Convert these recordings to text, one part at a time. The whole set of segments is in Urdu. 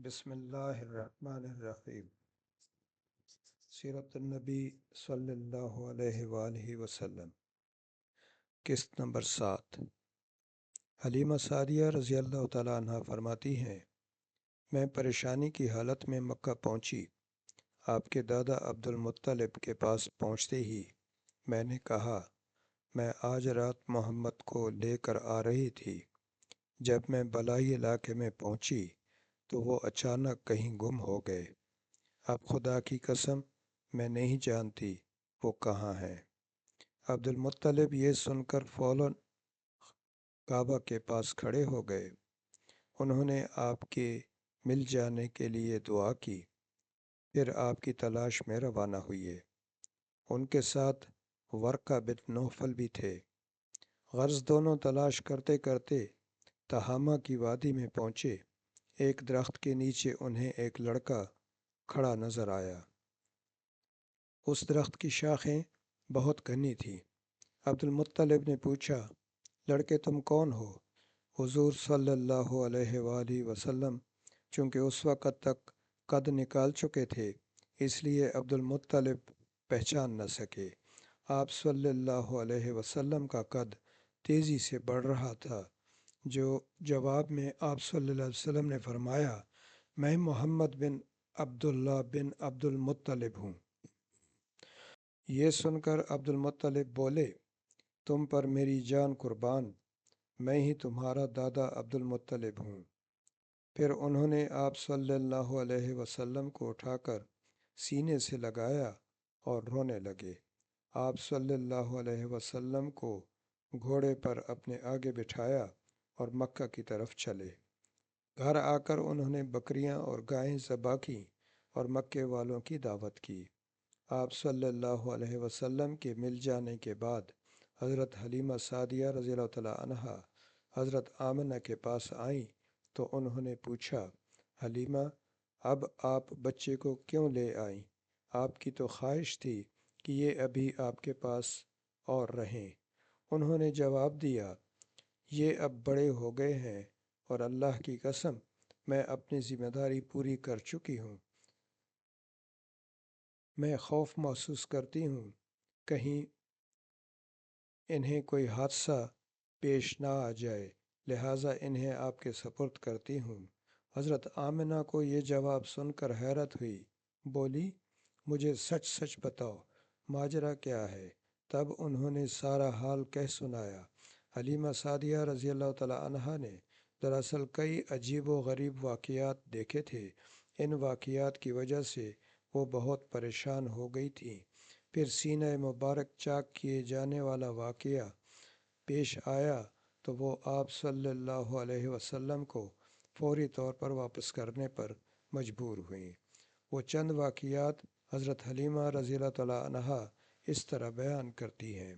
بسم اللہ الرحمن الرحیم۔ سیرت النبی صلی اللہ علیہ وآلہ وسلم، قسط نمبر 7۔ حلیمہ سعدیہ رضی اللہ تعالیٰ عنہ فرماتی ہیں، میں پریشانی کی حالت میں مکہ پہنچی۔ آپ کے دادا عبد المطلب کے پاس پہنچتے ہی میں نے کہا، میں آج رات محمد کو لے کر آ رہی تھی۔ جب میں بلائی علاقے میں پہنچی تو وہ اچانک کہیں گم ہو گئے۔ اب خدا کی قسم میں نہیں جانتی وہ کہاں ہیں۔ عبد المطلب یہ سن کر فوراً کعبہ کے پاس کھڑے ہو گئے۔ انہوں نے آپ کے مل جانے کے لیے دعا کی، پھر آپ کی تلاش میں روانہ ہوئے۔ ان کے ساتھ ورقہ بن نوفل بھی تھے۔ غرض دونوں تلاش کرتے کرتے تہامہ کی وادی میں پہنچے۔ ایک درخت کے نیچے انہیں ایک لڑکا کھڑا نظر آیا۔ اس درخت کی شاخیں بہت گھنی تھیں۔ عبد المطلب نے پوچھا، لڑکے تم کون ہو؟ حضور صلی اللہ علیہ وآلہ وسلم چونکہ اس وقت تک قد نکال چکے تھے، اس لیے عبد المطلب پہچان نہ سکے۔ آپ صلی اللہ علیہ وسلم کا قد تیزی سے بڑھ رہا تھا، جو جواب میں آپ صلی اللہ علیہ وسلم نے فرمایا، میں محمد بن عبداللہ بن عبد المطلب ہوں۔ یہ سن کر عبد المطلب بولے، تم پر میری جان قربان، میں ہی تمہارا دادا عبد المطلب ہوں۔ پھر انہوں نے آپ صلی اللہ علیہ وسلم کو اٹھا کر سینے سے لگایا اور رونے لگے۔ آپ صلی اللہ علیہ وسلم کو گھوڑے پر اپنے آگے بٹھایا اور مکہ کی طرف چلے۔ گھر آ کر انہوں نے بکریاں اور گائیں ذبح کیں اور مکے والوں کی دعوت کی۔ آپ صلی اللہ علیہ وسلم کے مل جانے کے بعد حضرت حلیمہ سعدیہ رضی اللہ تعالیٰ عنہا حضرت آمنہ کے پاس آئیں تو انہوں نے پوچھا، حلیمہ اب آپ بچے کو کیوں لے آئیں؟ آپ کی تو خواہش تھی کہ یہ ابھی آپ کے پاس اور رہیں۔ انہوں نے جواب دیا، یہ اب بڑے ہو گئے ہیں اور اللہ کی قسم میں اپنی ذمہ داری پوری کر چکی ہوں۔ میں خوف محسوس کرتی ہوں کہیں انہیں کوئی حادثہ پیش نہ آ جائے، لہٰذا انہیں آپ کے سپرد کرتی ہوں۔ حضرت آمنہ کو یہ جواب سن کر حیرت ہوئی، بولی، مجھے سچ سچ بتاؤ ماجرا کیا ہے؟ تب انہوں نے سارا حال کہہ سنایا۔ حلیمہ سعدیہ رضی اللہ تعالیٰ عنہا نے دراصل کئی عجیب و غریب واقعات دیکھے تھے۔ ان واقعات کی وجہ سے وہ بہت پریشان ہو گئی تھیں۔ پھر سینہ مبارک چاک کیے جانے والا واقعہ پیش آیا تو وہ آپ صلی اللہ علیہ وسلم کو فوری طور پر واپس کرنے پر مجبور ہوئیں۔ وہ چند واقعات حضرت حلیمہ رضی اللہ تعالیٰ عنہا اس طرح بیان کرتی ہیں۔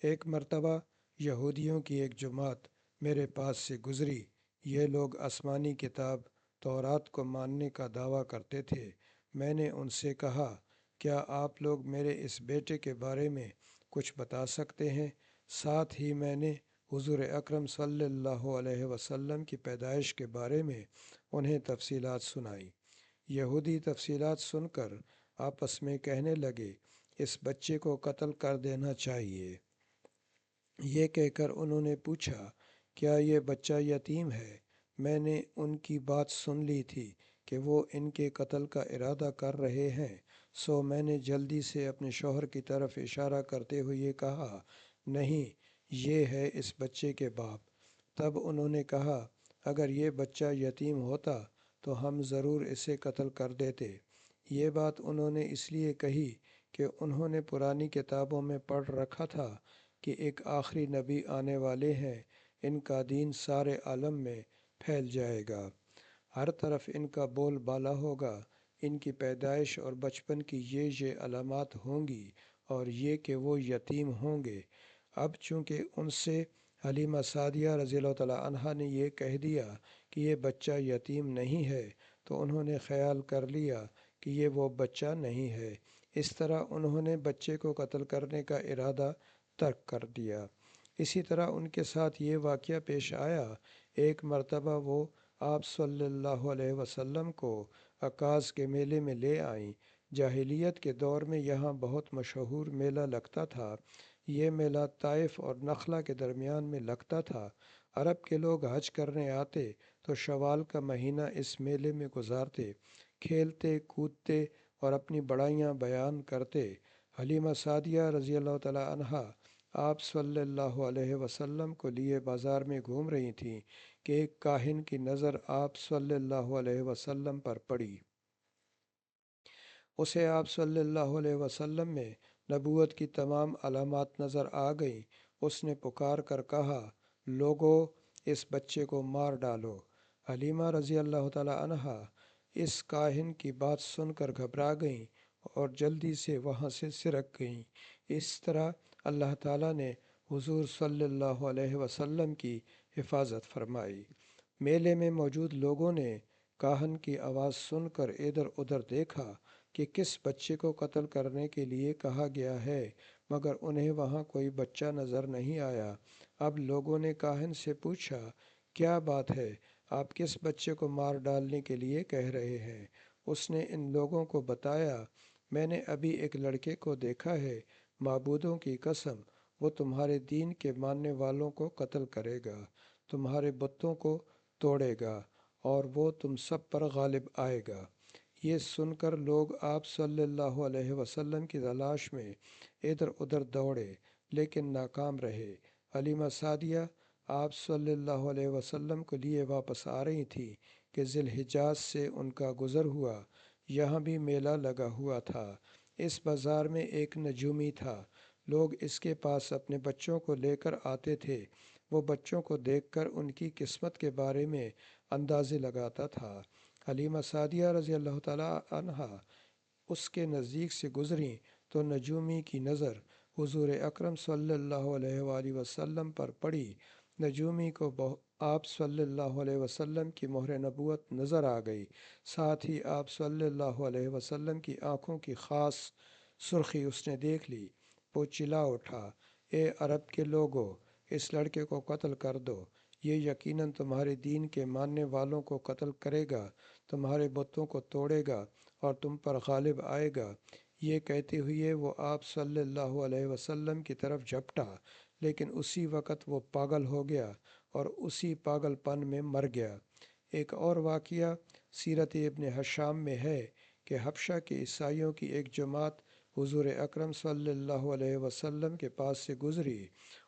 ایک مرتبہ یہودیوں کی ایک جماعت میرے پاس سے گزری۔ یہ لوگ آسمانی کتاب تورات کو ماننے کا دعویٰ کرتے تھے۔ میں نے ان سے کہا، کیا آپ لوگ میرے اس بیٹے کے بارے میں کچھ بتا سکتے ہیں؟ ساتھ ہی میں نے حضور اکرم صلی اللہ علیہ وسلم کی پیدائش کے بارے میں انہیں تفصیلات سنائیں۔ یہودی تفصیلات سن کر آپس میں کہنے لگے، اس بچے کو قتل کر دینا چاہیے۔ یہ کہہ کر انہوں نے پوچھا، کیا یہ بچہ یتیم ہے؟ میں نے ان کی بات سن لی تھی کہ وہ ان کے قتل کا ارادہ کر رہے ہیں، سو میں نے جلدی سے اپنے شوہر کی طرف اشارہ کرتے ہوئے کہا، نہیں، یہ ہے اس بچے کے باپ۔ تب انہوں نے کہا، اگر یہ بچہ یتیم ہوتا تو ہم ضرور اسے قتل کر دیتے۔ یہ بات انہوں نے اس لیے کہی کہ انہوں نے پرانی کتابوں میں پڑھ رکھا تھا کہ ایک آخری نبی آنے والے ہیں، ان کا دین سارے عالم میں پھیل جائے گا، ہر طرف ان کا بول بالا ہوگا، ان کی پیدائش اور بچپن کی یہ علامات ہوں گی اور یہ کہ وہ یتیم ہوں گے۔ اب چونکہ ان سے حلیمہ سعدیہ رضی اللہ تعالیٰ عنہا نے یہ کہہ دیا کہ یہ بچہ یتیم نہیں ہے، تو انہوں نے خیال کر لیا کہ یہ وہ بچہ نہیں ہے۔ اس طرح انہوں نے بچے کو قتل کرنے کا ارادہ ترک کر دیا۔ اسی طرح ان کے ساتھ یہ واقعہ پیش آیا۔ ایک مرتبہ وہ آپ صلی اللہ علیہ وسلم کو عکاظ کے میلے میں لے آئیں۔ جاہلیت کے دور میں یہاں بہت مشہور میلہ لگتا تھا۔ یہ میلہ طائف اور نخلا کے درمیان میں لگتا تھا۔ عرب کے لوگ حج کرنے آتے تو شوال کا مہینہ اس میلے میں گزارتے، کھیلتے کودتے اور اپنی بڑائیاں بیان کرتے۔ حلیمہ سعدیہ رضی اللہ تعالی عنہا آپ صلی اللہ علیہ وسلم کو لیے بازار میں گھوم رہی تھیں کہ ایک کاہن کی نظر آپ صلی اللہ علیہ وسلم پر پڑی۔ اسے آپ صلی اللہ علیہ وسلم میں نبوت کی تمام علامات نظر آ گئیں۔ اس نے پکار کر کہا، لوگو، اس بچے کو مار ڈالو۔ حلیمہ رضی اللہ تعالی عنہا اس کاہن کی بات سن کر گھبرا گئیں اور جلدی سے وہاں سے سرک گئیں۔ اس طرح اللہ تعالیٰ نے حضور صلی اللہ علیہ وسلم کی حفاظت فرمائی۔ میلے میں موجود لوگوں نے کاہن کی آواز سن کر ادھر ادھر دیکھا کہ کس بچے کو قتل کرنے کے لیے کہا گیا ہے، مگر انہیں وہاں کوئی بچہ نظر نہیں آیا۔ اب لوگوں نے کاہن سے پوچھا، کیا بات ہے؟ آپ کس بچے کو مار ڈالنے کے لیے کہہ رہے ہیں؟ اس نے ان لوگوں کو بتایا، میں نے ابھی ایک لڑکے کو دیکھا ہے، معبودوں کی قسم وہ تمہارے دین کے ماننے والوں کو قتل کرے گا، تمہارے بتوں کو توڑے گا اور وہ تم سب پر غالب آئے گا۔ یہ سن کر لوگ آپ صلی اللہ علیہ وسلم کی تلاش میں ادھر ادھر دوڑے لیکن ناکام رہے۔ حلیمہ سعدیہ آپ صلی اللہ علیہ وسلم کو لیے واپس آ رہی تھی کہ ذی الحجاز سے ان کا گزر ہوا۔ یہاں بھی میلہ لگا ہوا تھا۔ اس بازار میں ایک نجومی تھا۔ لوگ اس کے پاس اپنے بچوں کو لے کر آتے تھے۔ وہ بچوں کو دیکھ کر ان کی قسمت کے بارے میں اندازے لگاتا تھا۔ حلیمہ سعدیہ رضی اللہ تعالی عنہا اس کے نزدیک سے گزریں تو نجومی کی نظر حضور اکرم صلی اللہ علیہ وآلہ وسلم پر پڑی۔ نجومی کو آپ صلی اللہ علیہ وسلم کی مہر نبوت نظر آ گئی۔ ساتھ ہی آپ صلی اللہ علیہ وسلم کی آنکھوں کی خاص سرخی اس نے دیکھ لی۔ وہ چلا اٹھا، اے عرب کے لوگو، اس لڑکے کو قتل کر دو، یہ یقیناً تمہارے دین کے ماننے والوں کو قتل کرے گا، تمہارے بتوں کو توڑے گا اور تم پر غالب آئے گا۔ یہ کہتے ہوئے وہ آپ صلی اللہ علیہ وسلم کی طرف جھپٹا، لیکن اسی وقت وہ پاگل ہو گیا اور اسی پاگل پن میں مر گیا۔ ایک اور واقعہ سیرت ابن ہشام میں ہے کہ حبشہ کے عیسائیوں کی ایک جماعت حضور اکرم صلی اللہ علیہ وسلم کے پاس سے گزری۔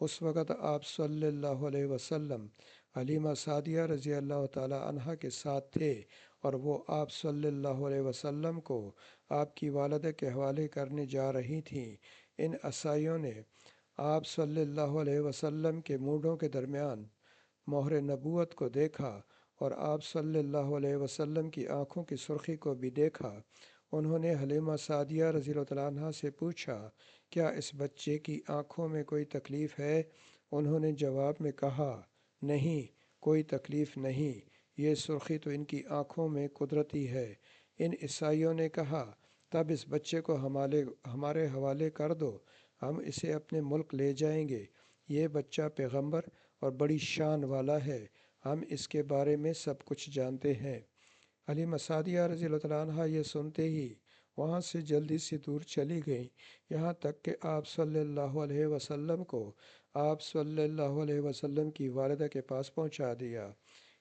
اس وقت آپ صلی اللہ علیہ وسلم حلیمہ سعدیہ رضی اللہ تعالی عنہا کے ساتھ تھے اور وہ آپ صلی اللہ علیہ وسلم کو آپ کی والدہ کے حوالے کرنے جا رہی تھیں۔ ان عیسائیوں نے آپ صلی اللہ علیہ وسلم کے مونڈوں کے درمیان مہر نبوت کو دیکھا اور آپ صلی اللہ علیہ وسلم کی آنکھوں کی سرخی کو بھی دیکھا۔ انہوں نے حلیمہ سعدیہ رضی اللہ تعالیٰ عنہا سے پوچھا، کیا اس بچے کی آنکھوں میں کوئی تکلیف ہے؟ انہوں نے جواب میں کہا، نہیں، کوئی تکلیف نہیں، یہ سرخی تو ان کی آنکھوں میں قدرتی ہے۔ ان عیسائیوں نے کہا، تب اس بچے کو ہمارے حوالے کر دو، ہم اسے اپنے ملک لے جائیں گے۔ یہ بچہ پیغمبر اور بڑی شان والا ہے، ہم اس کے بارے میں سب کچھ جانتے ہیں۔ حلیمہ سعدیہ رضی اللہ تعالیٰ عنہا یہ سنتے ہی وہاں سے جلدی سے دور چلی گئیں، یہاں تک کہ آپ صلی اللہ علیہ وسلم کو آپ صلی اللہ علیہ وسلم کی والدہ کے پاس پہنچا دیا۔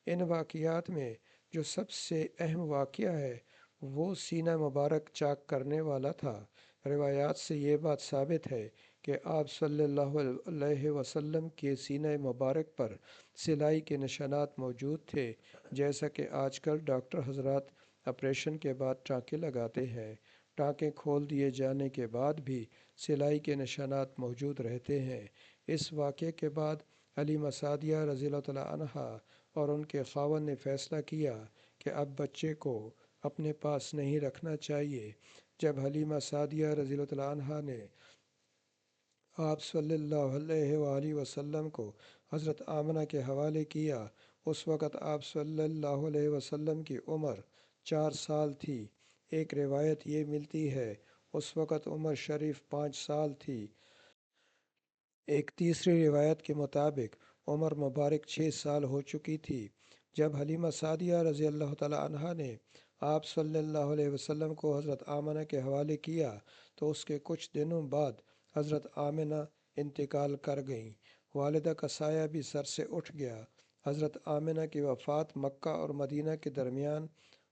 ان واقعات میں جو سب سے اہم واقعہ ہے وہ سینہ مبارک چاک کرنے والا تھا۔ روایات سے یہ بات ثابت ہے کہ آپ صلی اللہ علیہ وسلم کے سینہ مبارک پر سلائی کے نشانات موجود تھے، جیسا کہ آج کل ڈاکٹر حضرات آپریشن کے بعد ٹانکے لگاتے ہیں۔ ٹانکے کھول دیے جانے کے بعد بھی سلائی کے نشانات موجود رہتے ہیں۔ اس واقعے کے بعد حلیمہ سعدیہ رضی اللہ تعالیٰ عنہا اور ان کے خاوند نے فیصلہ کیا کہ اب بچے کو اپنے پاس نہیں رکھنا چاہیے۔ جب حلیمہ سعدیہ رضی اللہ تعالیٰ عنہا نے آپ صلی اللہ علیہ وآلہ وسلم کو حضرت آمنہ کے حوالے کیا، اس وقت آپ صلی اللہ علیہ وسلم کی عمر 4 سال تھی۔ ایک روایت یہ ملتی ہے اس وقت عمر شریف 5 سال تھی۔ ایک تیسری روایت کے مطابق عمر مبارک 6 سال ہو چکی تھی۔ جب حلیمہ سعدیہ رضی اللہ تعالیٰ عنہا نے آپ صلی اللہ علیہ وسلم کو حضرت آمنہ کے حوالے کیا تو اس کے کچھ دنوں بعد حضرت آمنہ انتقال کر گئیں۔ والدہ کا سایہ بھی سر سے اٹھ گیا۔ حضرت آمنہ کی وفات مکہ اور مدینہ کے درمیان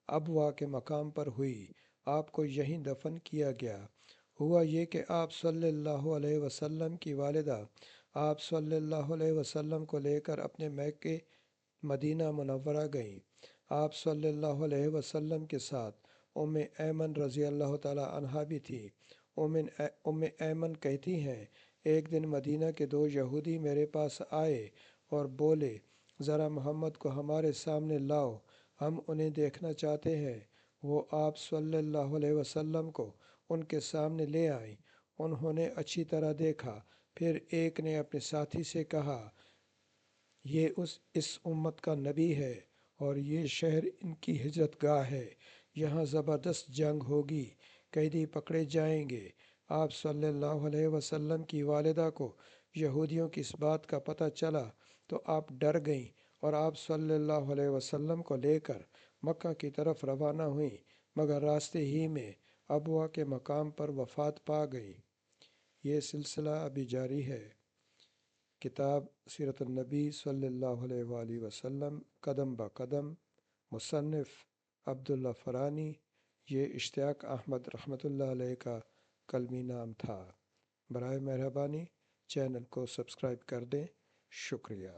ابوا کے مقام پر ہوئی۔ آپ کو یہیں دفن کیا گیا۔ ہوا یہ کہ آپ صلی اللہ علیہ وسلم کی والدہ آپ صلی اللہ علیہ وسلم کو لے کر اپنے میکے مدینہ منورہ گئیں۔ آپ صلی اللہ علیہ وسلم کے ساتھ ام ایمن رضی اللہ تعالیٰ عنہا بھی تھی۔ ام ایمن کہتی ہیں ایک دن مدینہ کے دو یہودی میرے پاس آئے اور بولے ذرا محمد کو ہمارے سامنے لاؤ، ہم انہیں دیکھنا چاہتے ہیں۔ وہ آپ صلی اللہ علیہ وسلم کو ان کے سامنے لے آئیں۔ انہوں نے اچھی طرح دیکھا، پھر ایک نے اپنے ساتھی سے کہا یہ اس امت کا نبی ہے اور یہ شہر ان کی ہجرت گاہ ہے، یہاں زبردست جنگ ہوگی، قیدی پکڑے جائیں گے۔ آپ صلی اللہ علیہ وسلم کی والدہ کو یہودیوں کی اس بات کا پتہ چلا تو آپ ڈر گئیں اور آپ صلی اللہ علیہ وسلم کو لے کر مکہ کی طرف روانہ ہوئیں، مگر راستے ہی میں ابوا کے مقام پر وفات پا گئیں۔ یہ سلسلہ ابھی جاری ہے۔ کتاب سیرت النبی صلی اللہ علیہ وآلہ وسلم قدم با قدم، مصنف عبداللہ فرانی۔ یہ اشتیاق احمد رحمۃ اللہ علیہ کا قلمی نام تھا۔ برائے مہربانی چینل کو سبسکرائب کر دیں۔ شکریہ۔